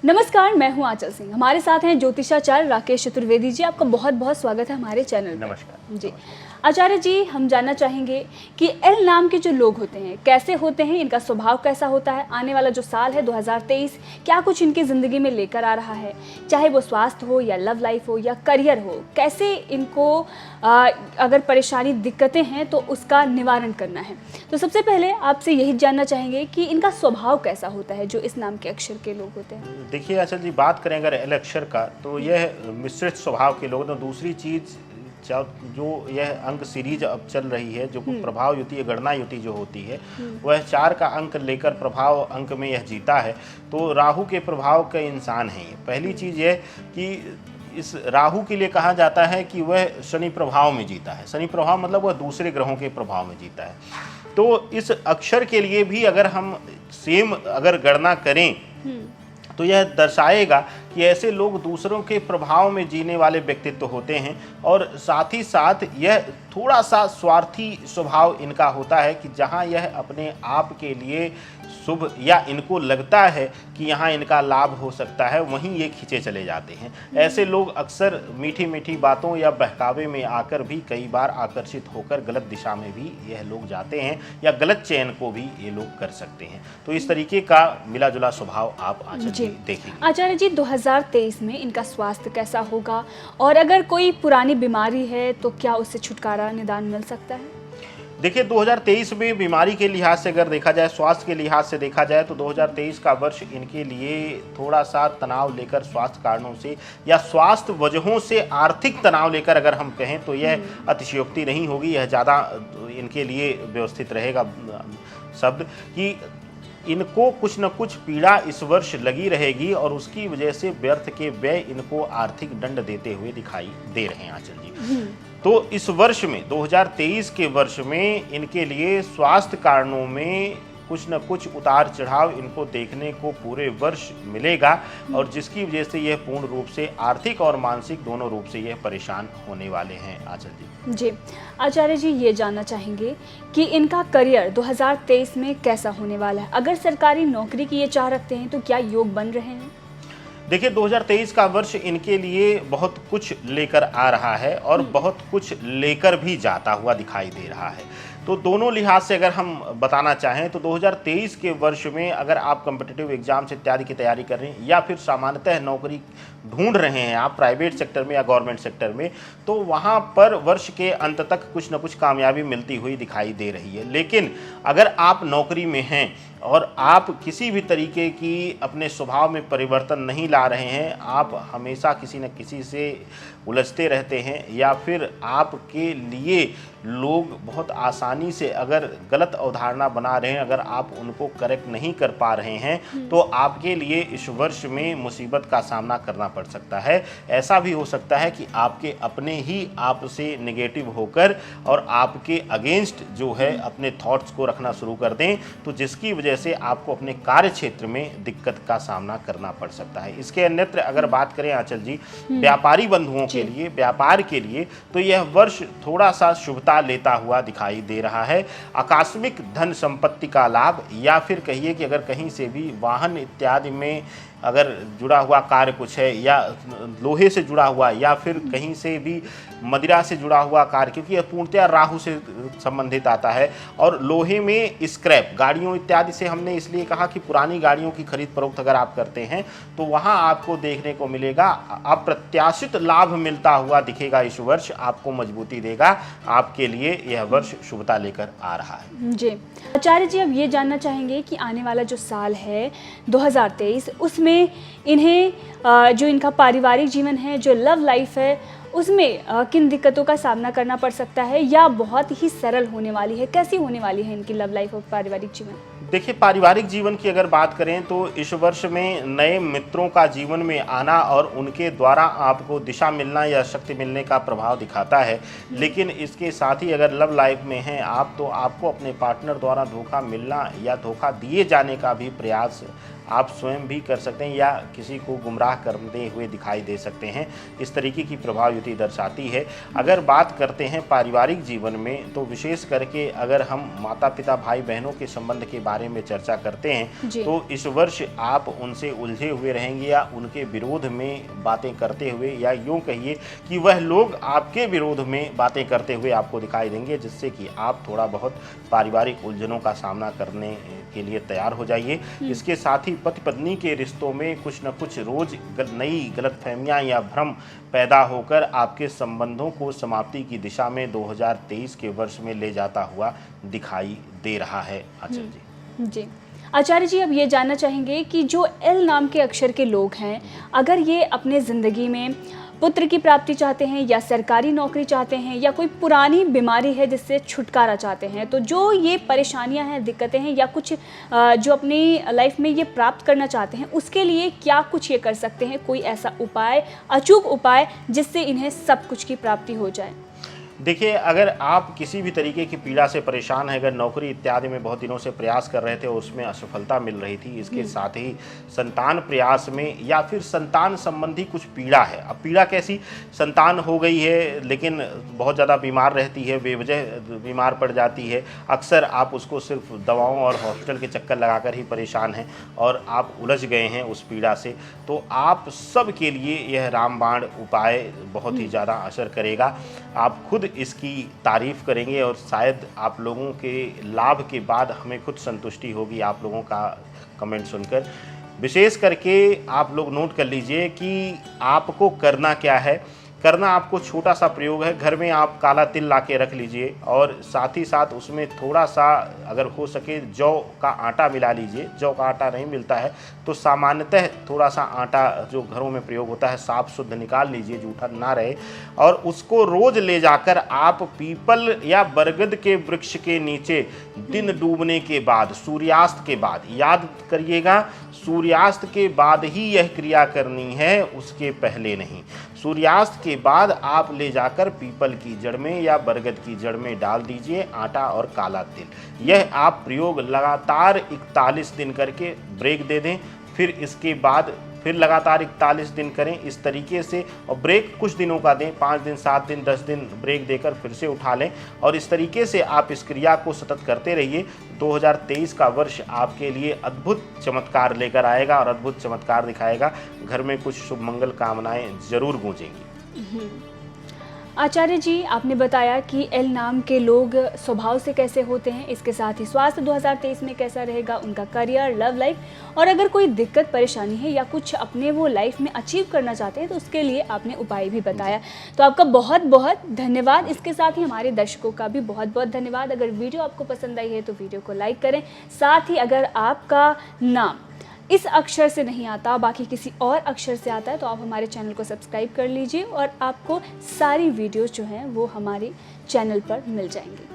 नमस्कार, मैं हूं आंचल सिंह। हमारे साथ हैं ज्योतिषाचार्य राकेश चतुर्वेदी जी। आपका बहुत बहुत स्वागत है हमारे चैनल पर। नमस्कार जी आचार्य जी, हम जानना चाहेंगे कि एल नाम के जो लोग होते हैं कैसे होते हैं, इनका स्वभाव कैसा होता है, आने वाला जो साल है 2023 क्या कुछ इनकी ज़िंदगी में लेकर आ रहा है, चाहे वो स्वास्थ्य हो या लव लाइफ हो या करियर हो, कैसे इनको अगर परेशानी दिक्कतें हैं तो उसका निवारण करना है। तो सबसे पहले आपसे यही जानना चाहेंगे कि इनका स्वभाव कैसा होता है जो इस नाम के अक्षर के लोग होते हैं। देखिए आंचल जी, बात करें अगर एल अक्षर का तो यह मिश्रित स्वभाव के लोग। तो दूसरी चीज़ जो यह अंक सीरीज अब चल रही है, जो प्रभाव युति है, गणना युति जो होती है, वह 4 का अंक लेकर प्रभाव अंक में यह जीता है। तो राहु के प्रभाव के इंसान हैं ये। पहली चीज़ यह कि इस राहु के लिए कहा जाता है कि वह शनि प्रभाव में जीता है। शनि प्रभाव मतलब वह दूसरे ग्रहों के प्रभाव में जीता है। तो इस अक्षर के लिए भी अगर हम सेम अगर गणना करें तो यह दर्शाएगा कि ऐसे लोग दूसरों के प्रभाव में जीने वाले व्यक्तित्व होते हैं, और साथ ही साथ यह थोड़ा सा स्वार्थी स्वभाव इनका होता है कि जहां यह अपने आप के लिए शुभ या इनको लगता है कि यहाँ इनका लाभ हो सकता है, वहीं ये खींचे चले जाते हैं। ऐसे लोग अक्सर मीठी मीठी बातों या बहकावे में आकर भी कई बार आकर्षित होकर गलत दिशा में भी यह लोग जाते हैं, या गलत चयन को भी ये लोग कर सकते हैं। तो इस तरीके का मिला जुला स्वभाव आप आचार्य जी देखेंगे। आचार्य जी, 2023 में इनका स्वास्थ्य कैसा होगा, और अगर कोई पुरानी बीमारी है तो क्या उससे छुटकारा निदान मिल सकता है? देखिए 2023 में बीमारी के लिहाज से अगर देखा जाए, स्वास्थ्य के लिहाज से देखा जाए तो 2023 का वर्ष इनके लिए थोड़ा सा तनाव लेकर स्वास्थ्य कारणों से या स्वास्थ्य वजहों से आर्थिक तनाव लेकर अगर हम कहें तो यह अतिशयोक्ति नहीं होगी। यह ज़्यादा इनके लिए व्यवस्थित रहेगा शब्द कि इनको कुछ न कुछ पीड़ा इस वर्ष लगी रहेगी, और उसकी वजह से व्यर्थ के व्यय इनको आर्थिक दंड देते हुए दिखाई दे रहे हैं आंचल जी। तो इस वर्ष में 2023 के वर्ष में इनके लिए स्वास्थ्य कारणों में कुछ न कुछ उतार चढ़ाव इनको देखने को पूरे वर्ष मिलेगा, और जिसकी वजह से यह पूर्ण रूप से आर्थिक और मानसिक दोनों रूप से यह परेशान होने वाले हैं आंचल जी। जी आचार्य जी, ये जानना चाहेंगे कि इनका करियर 2023 में कैसा होने वाला है। अगर सरकारी नौकरी की ये चाह रखते हैं तो क्या योग बन रहे हैं? देखिए 2023 का वर्ष इनके लिए बहुत कुछ लेकर आ रहा है और बहुत कुछ लेकर भी जाता हुआ दिखाई दे रहा है। तो दोनों लिहाज से अगर हम बताना चाहें तो 2023 के वर्ष में अगर आप कॉम्पिटिटिव एग्जाम्स इत्यादि की तैयारी कर रहे हैं, या फिर सामान्यतः नौकरी ढूंढ रहे हैं आप प्राइवेट सेक्टर में या गवर्नमेंट सेक्टर में, तो वहां पर वर्ष के अंत तक कुछ न कुछ कामयाबी मिलती हुई दिखाई दे रही है। लेकिन अगर आप नौकरी में हैं और आप किसी भी तरीके की अपने स्वभाव में परिवर्तन नहीं ला रहे हैं, आप हमेशा किसी न किसी से उलझते रहते हैं, या फिर आपके लिए लोग बहुत आसानी से अगर गलत अवधारणा बना रहे हैं, अगर आप उनको करेक्ट नहीं कर पा रहे हैं, तो आपके लिए इस वर्ष में मुसीबत का सामना करना पड़ सकता है। ऐसा भी हो सकता है कि आपके अपने ही आपसे नेगेटिव होकर और आपके अगेंस्ट जो है अपने थॉट्स को रखना शुरू कर दें, तो जिसकी वजह से आपको अपने कार्य क्षेत्र में दिक्कत का सामना करना पड़ सकता है। इसके अन्यत्र अगर बात करें आंचल जी, व्यापारी बंधुओं के लिए, व्यापार के लिए, तो यह वर्ष थोड़ा सा शुभता लेता हुआ दिखाई दे रहा है। आकस्मिक धन संपत्ति का लाभ, या फिर कहिए कि अगर कहीं से भी वाहन इत्यादि में अगर जुड़ा हुआ कार्य कुछ है, या लोहे से जुड़ा हुआ, या फिर कहीं से भी मदिरा से जुड़ा हुआ कार्य, क्योंकि यह पूर्णतया राहु से संबंधित आता है। और लोहे में स्क्रैप गाड़ियों इत्यादि से हमने इसलिए कहा कि पुरानी गाड़ियों की खरीद फरोख्त अगर आप करते हैं तो वहां आपको देखने को मिलेगा अप्रत्याशित लाभ मिलता हुआ दिखेगा। इस वर्ष आपको मजबूती देगा, आपके लिए यह वर्ष शुभता लेकर आ रहा है। जी आचार्य जी, अब ये जानना चाहेंगे कि आने वाला जो साल है 2023, उसमें इन्हें जो इनका पारिवारिक जीवन है, जो लव लाइफ है, उसमें किन दिक्कतों का सामना करना पड़ सकता है, या बहुत ही सरल होने वाली है? कैसी होने वाली है इनकी लव लाइफ और पारिवारिक जीवन? देखिए पारिवारिक जीवन की अगर बात करें तो इस वर्ष में नए मित्रों का जीवन में आना और उनके द्वारा आपको दिशा मिलना या शक्ति मिलने का प्रभाव दिखाता है। लेकिन इसके साथ ही अगर लव लाइफ में हैं आप, तो आपको अपने पार्टनर द्वारा धोखा मिलना या धोखा दिए जाने का भी प्रयास आप स्वयं भी कर सकते हैं या किसी को गुमराह करते हुए दिखाई दे सकते हैं। इस तरीके की प्रभाव युति दर्शाती है। अगर बात करते हैं पारिवारिक जीवन में, तो विशेष करके अगर हम माता पिता भाई बहनों के संबंध के बारे में चर्चा करते हैं तो इस वर्ष आप उनसे उलझे हुए रहेंगे या उनके विरोध में बातें करते हुए, या यूँ कहिए कि वह लोग आपके विरोध में बातें करते हुए आपको दिखाई देंगे, जिससे कि आप थोड़ा बहुत पारिवारिक उलझनों का सामना करने के लिए तैयार हो जाइए। इसके साथ ही पति पत्नी के रिश्तों में कुछ न कुछ रोज नई गलतफहमियां या भ्रम पैदा होकर आपके संबंधों को समाप्ति की दिशा में 2023 के वर्ष में ले जाता हुआ दिखाई दे रहा है। आचार्य जी। जी आचार्य जी, अब ये जानना चाहेंगे कि जो एल नाम के अक्षर के लोग हैं, अगर ये अपने ज़िंदगी में पुत्र की प्राप्ति चाहते हैं या सरकारी नौकरी चाहते हैं या कोई पुरानी बीमारी है जिससे छुटकारा चाहते हैं, तो जो ये परेशानियां हैं, दिक्कतें हैं या कुछ जो अपनी लाइफ में ये प्राप्त करना चाहते हैं, उसके लिए क्या कुछ ये कर सकते हैं? कोई ऐसा उपाय, अचूक उपाय जिससे इन्हें सब कुछ की प्राप्ति हो जाए? देखिए, अगर आप किसी भी तरीके की पीड़ा से परेशान है, अगर नौकरी इत्यादि में बहुत दिनों से प्रयास कर रहे थे और उसमें असफलता मिल रही थी, इसके साथ ही संतान प्रयास में या फिर संतान संबंधी कुछ पीड़ा है। अब पीड़ा कैसी? संतान हो गई है लेकिन बहुत ज़्यादा बीमार रहती है, बेवजह बीमार पड़ जाती है, अक्सर आप उसको सिर्फ दवाओं और हॉस्पिटल के चक्कर लगाकर ही परेशान हैं और आप उलझ गए हैं उस पीड़ा से, तो आप सब के लिए यह रामबाण उपाय बहुत ही ज़्यादा असर करेगा। आप खुद इसकी तारीफ़ करेंगे और शायद आप लोगों के लाभ के बाद हमें खुद संतुष्टि होगी आप लोगों का कमेंट सुनकर। विशेष करके आप लोग नोट कर लीजिए कि आपको करना क्या है। करना आपको छोटा सा प्रयोग है। घर में आप काला तिल ला के रख लीजिए और साथ ही साथ उसमें थोड़ा सा अगर हो सके जौ का आटा मिला लीजिए। जौ का आटा नहीं मिलता है तो सामान्यतः थोड़ा सा आटा जो घरों में प्रयोग होता है साफ शुद्ध निकाल लीजिए, जूठा ना रहे, और उसको रोज ले जाकर आप पीपल या बरगद के वृक्ष के नीचे दिन डूबने के बाद, सूर्यास्त के बाद, याद करिएगा सूर्यास्त के बाद ही यह क्रिया करनी है, उसके पहले नहीं। सूर्यास्त के बाद आप ले जाकर पीपल की जड़ में या बरगद की जड़ में डाल दीजिए आटा और काला तिल। यह आप प्रयोग लगातार 41 दिन करके ब्रेक दे दें, फिर इसके बाद फिर लगातार 41 दिन करें इस तरीके से, और ब्रेक कुछ दिनों का दें, 5 दिन 7 दिन 10 दिन ब्रेक देकर फिर से उठा लें, और इस तरीके से आप इस क्रिया को सतत करते रहिए। 2023 का वर्ष आपके लिए अद्भुत चमत्कार लेकर आएगा और अद्भुत चमत्कार दिखाएगा। घर में कुछ शुभ मंगल कामनाएं जरूर गूंजेंगी। आचार्य जी, आपने बताया कि एल नाम के लोग स्वभाव से कैसे होते हैं, इसके साथ ही स्वास्थ्य 2023 में कैसा रहेगा, उनका करियर, लव लाइफ, और अगर कोई दिक्कत परेशानी है या कुछ अपने वो लाइफ में अचीव करना चाहते हैं तो उसके लिए आपने उपाय भी बताया। तो आपका बहुत बहुत धन्यवाद। इसके साथ ही हमारे दर्शकों का भी बहुत बहुत धन्यवाद। अगर वीडियो आपको पसंद आई है तो वीडियो को लाइक करें। साथ ही अगर आपका नाम इस अक्षर से नहीं आता, बाकी किसी और अक्षर से आता है, तो आप हमारे चैनल को सब्सक्राइब कर लीजिए और आपको सारी वीडियोस जो हैं वो हमारे चैनल पर मिल जाएंगी।